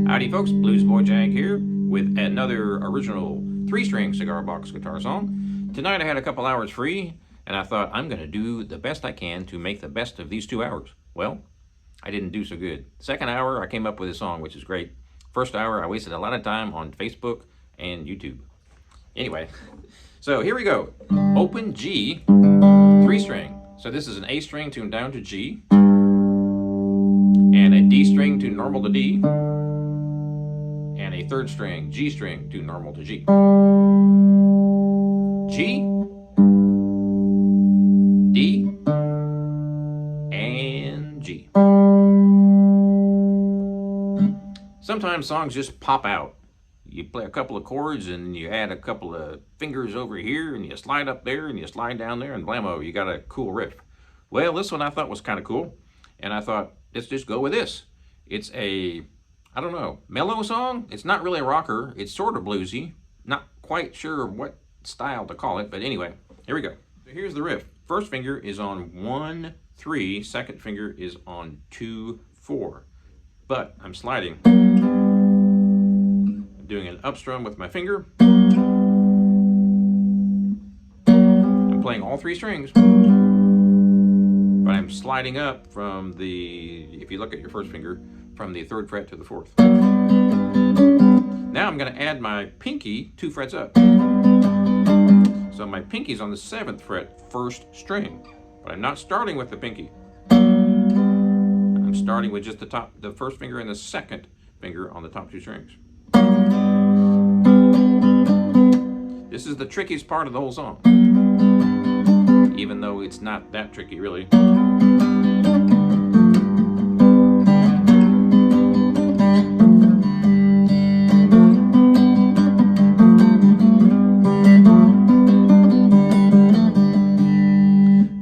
Howdy folks, Bluesboyjag here with another original 3-string cigar box guitar song. Tonight I had a couple hours free and I thought I'm going to do the best I can to make the best of these 2 hours. Well, I didn't do so good. Second hour I came up with a song, which is great. First hour I wasted a lot of time on Facebook and YouTube. Anyway, so here we go. Open G, 3-string. So this is an A string tuned down to G and a D string tuned normal to D, and a 3rd string, G string, to normal to G. G, D, and G. Sometimes songs just pop out. You play a couple of chords and you add a couple of fingers over here and you slide up there and you slide down there and blammo, you got a cool riff. Well, this one I thought was kind of cool, and I thought, let's just go with this. It's a, I don't know, mellow song. It's not really a rocker. It's sort of bluesy. Not quite sure what style to call it, but anyway, here we go. So here's the riff. First finger is on 1, 3. Second finger is on 2, 4. But I'm sliding. I'm doing an up strum with my finger. I'm playing all 3 strings. But I'm sliding up from the, if you look at your first finger, from the 3rd fret to the 4th. Now I'm going to add my pinky 2 frets up. So my pinky's on the 7th fret, 1st string. But I'm not starting with the pinky. I'm starting with just the 1st finger and the 2nd finger on the top 2 strings. This is the trickiest part of the whole song, even though it's not that tricky really.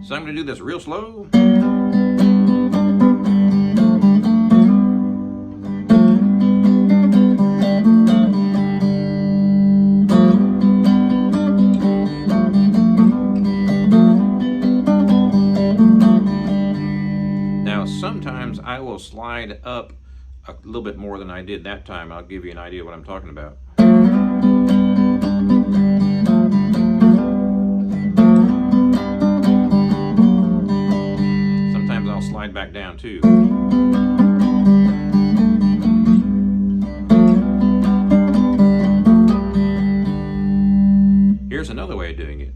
So I'm going to do this real slow. Sometimes I will slide up a little bit more than I did that time. I'll give you an idea of what I'm talking about. Sometimes I'll slide back down too. Here's another way of doing it.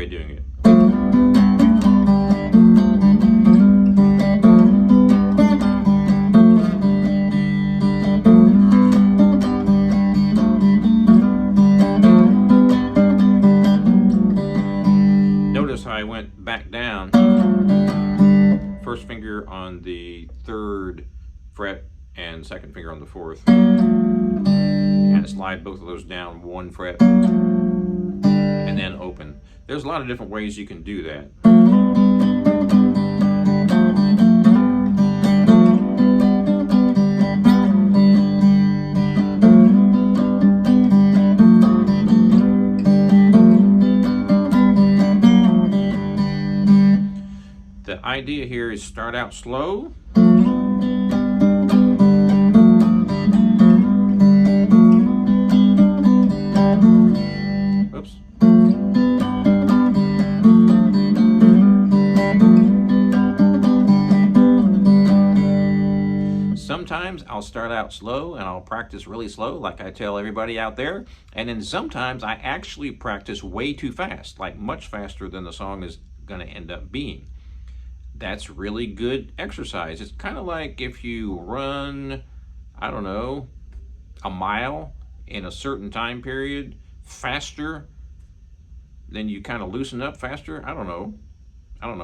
Doing it. Notice how I went back down. First finger on the 3rd fret and 2nd finger on the 4th. And slide both of those down 1 fret. And then open. There's a lot of different ways you can do that. The idea here is start out slow. Oops. Sometimes I'll start out slow and I'll practice really slow like I tell everybody out there, and then sometimes I actually practice way too fast, like much faster than the song is going to end up being. that's really good exercise. It's kind of like if you run, I don't know, a mile in a certain time period faster, then you kind of loosen up faster. I don't know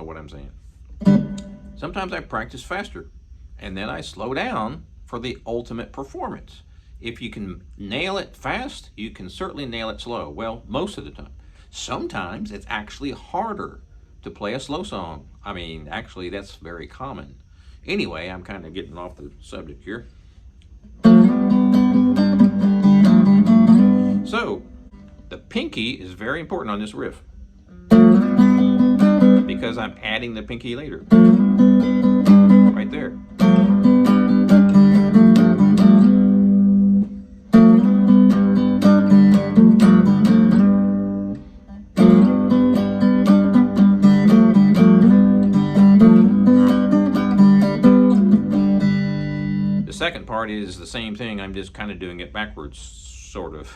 what I'm saying. Sometimes I practice faster and then I slow down for the ultimate performance. If you can nail it fast, you can certainly nail it slow. Well, most of the time. Sometimes it's actually harder to play a slow song. I mean, actually, that's very common. Anyway, I'm kind of getting off the subject here. So, the pinky is very important on this riff because I'm adding the pinky later. Right there. The second part is the same thing, I'm just kind of doing it backwards, sort of.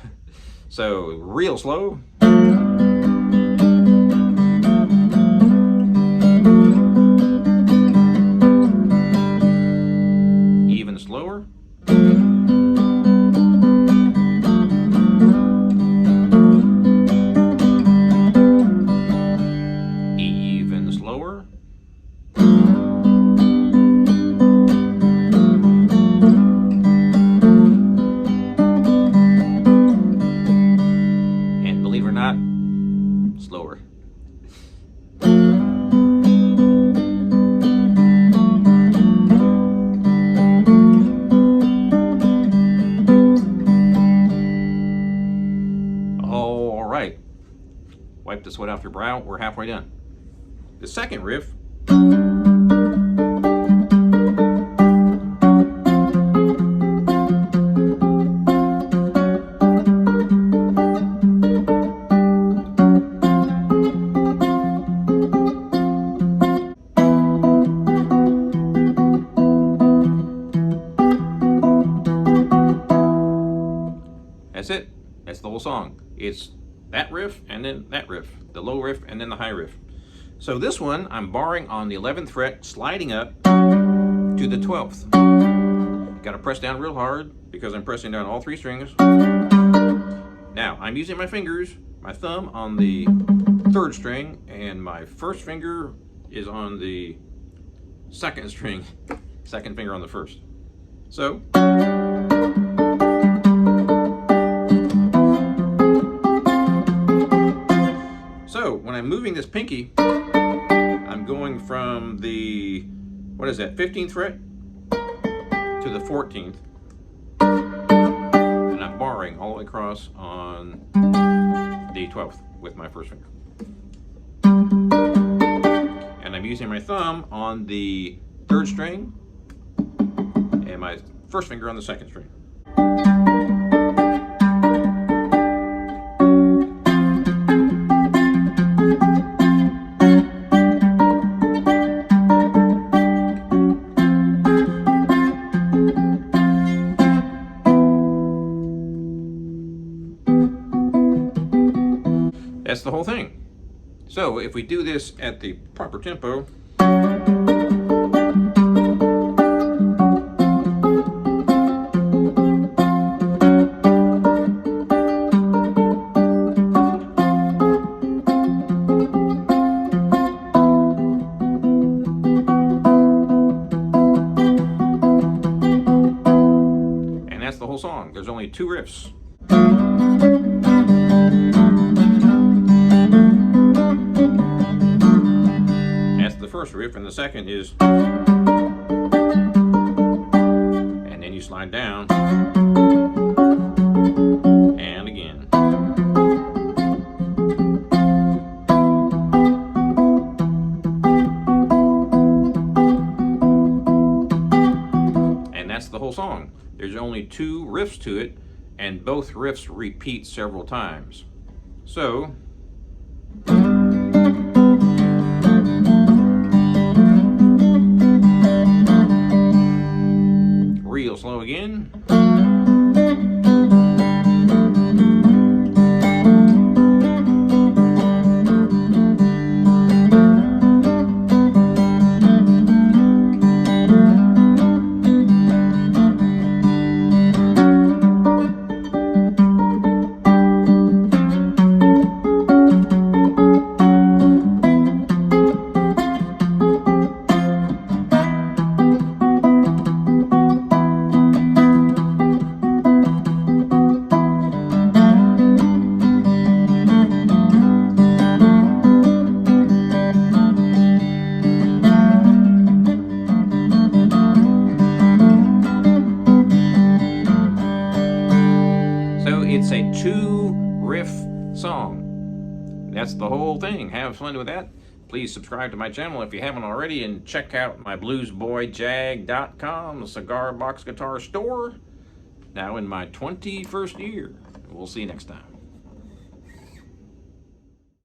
So, real slow. Even slower. Even slower. And believe it or not, slower. All right. Wipe the sweat off your brow. We're halfway done. The second riff that's it. That's the whole song. It's that riff and then that riff, the low riff and then the high riff. So this one, I'm barring on the 11th fret, sliding up to the 12th. Got to press down real hard because I'm pressing down all three strings. Now, I'm using my fingers, my thumb on the 3rd string, and my first finger is on the 2nd string, 2nd finger on the 1st. So, when I'm moving this pinky, I'm going from the, 15th fret to the 14th, and I'm barring all the way across on the 12th with my first finger. And I'm using my thumb on the 3rd string and my first finger on the 2nd string. That's the whole thing. So if we do this at the proper tempo, and that's the whole song. There's only 2 riffs. First riff, and the second is, and then you slide down, and again. And that's the whole song. There's only 2 riffs to it, and both riffs repeat several times. So, real slow again. 2-riff song. That's the whole thing. Have fun with that. Please subscribe to my channel if you haven't already, and check out my bluesboyjag.com, the cigar box guitar store, now in my 21st year. We'll see you next time.